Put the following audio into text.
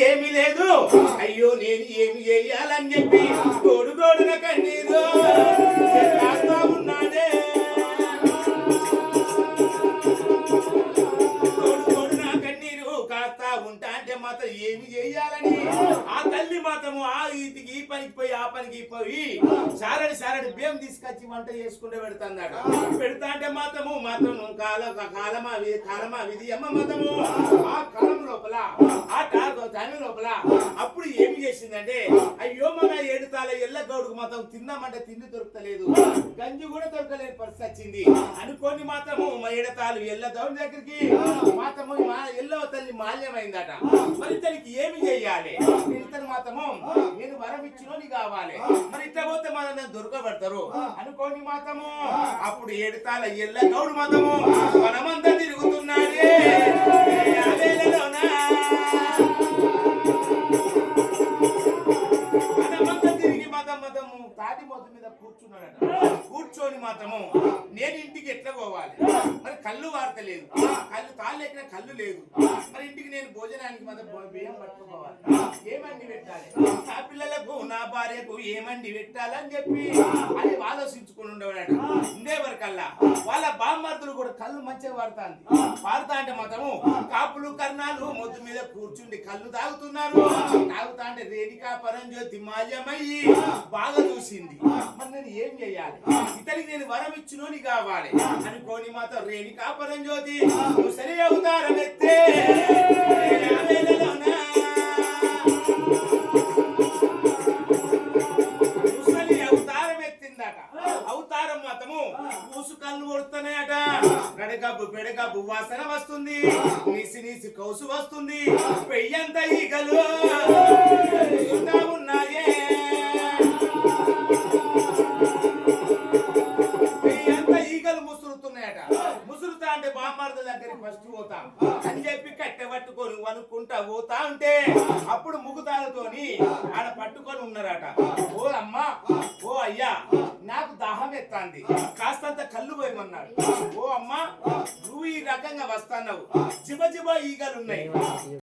ఏమీ లేదు అయ్యో నేను ఏమి చేయాలని చెప్పి గోడు గోడున కన్నీరు రాస్తా ఉన్నాడే ఉంటా అంటే మాత్రం ఏమి చేయాలని ఆ తల్లి మాత్రము ఆ ఈతికి ఈ పనికి పోయి ఆ పనికి పోయి సారడి బియ్యం తీసుకొచ్చి వంట చేసుకుంటూ పెడతాడు పెడతా అంటే మాత్రము కాలమా విధి అమ్మ మాత్రము ఆ కాలం లోపల ఆ టైం లోపల అప్పుడు ఏమి చేసిందంటే అయ్యో మన ఏడుతాల ఎల్లగౌడుకు మాత్రం తిందామంటే తిండి దొరకలేదు గంజి కూడా దొరకలేని పరిస్థితి వచ్చింది అనుకోని మాత్రము మా ఏడతాలు ఎల్లగౌడు దగ్గరికి మాత్రము మా ఎల్లవ తల్లి మాల్యమైందట మరి ఇతనికి ఏమి చెయ్యాలి ఇతను మాత్రము నేను వరం ఇచ్చినోని కావాలి మరి ఇట్లా పోతే మన దొరకబడతారు అనుకోని మాత్రము అప్పుడు ఏడుతాల ఎల్లగౌడు మాత్రము మనమంతా తిరుగుతున్నాడే తాటి మొత్తం మీద కూర్చున్నాడట కూర్చొని మాత్రము నేను ఇంటికి ఎట్లా పోవాలి మరి కళ్ళు వాడతలేదు కళ్ళు తాళ్ళు ఎక్కిన కళ్ళు లేదు మరి ఇంటికి నేను భోజనానికి మాత్రం బియ్యం పట్టుకోవాలి ఏమండి పెట్టాలి నా పిల్లలకు నా భార్యకు ఏమండి పెట్టాలని చెప్పి అది ఆలోచించుకుని ఉండేవాడట ఉండేవరకల్లా వాళ్ళ బామ్మర్దులు కూడా కళ్ళు మంచిగా వాడతా అంటే మాత్రము కాపులు కర్ణాలు మొద్దు మీద కూర్చుండి కళ్ళు తాగుతున్నారు తాగుతా అంటే రేణికా పరంజ్యోతి మాల్యమయ్యి బాగా చూసింది మరి నేను ఏం చెయ్యాలి ఇతనికి నేను వరం ఇచ్చినోని కావాలి అనుకోని మాత్రం రేణికా పరంజ్యోతి సరి అవతారం ఎత్తే అవతారం ఎత్తిందట అవతారం మాత్రము పూసు కళ్ళు కొడుతున్నాయట గడగబ్బు పెడగబ్బు వాసన వస్తుంది నీసి కౌసు వస్తుంది పెయ్యంత ఈగలు ఉన్నాయే ముసురుతా అంటే బామ్మార్ద దగ్గరికి ఫస్ట్ పోతాం అని చెప్పి కట్టె పట్టుకొని అనుకుంటా పోతా ఉంటే అప్పుడు ముగుతాలతోని ఆడ పట్టుకొని ఉన్నారట ఓ అమ్మా ఓ అయ్యా నాకు దాహం ఎత్తాంది కాస్తంత కళ్ళు పోయమన్నాడు ఓ అమ్మా నువ్వు ఈ రకంగా వస్తాన్నావు జిబ ఈగలున్నాయి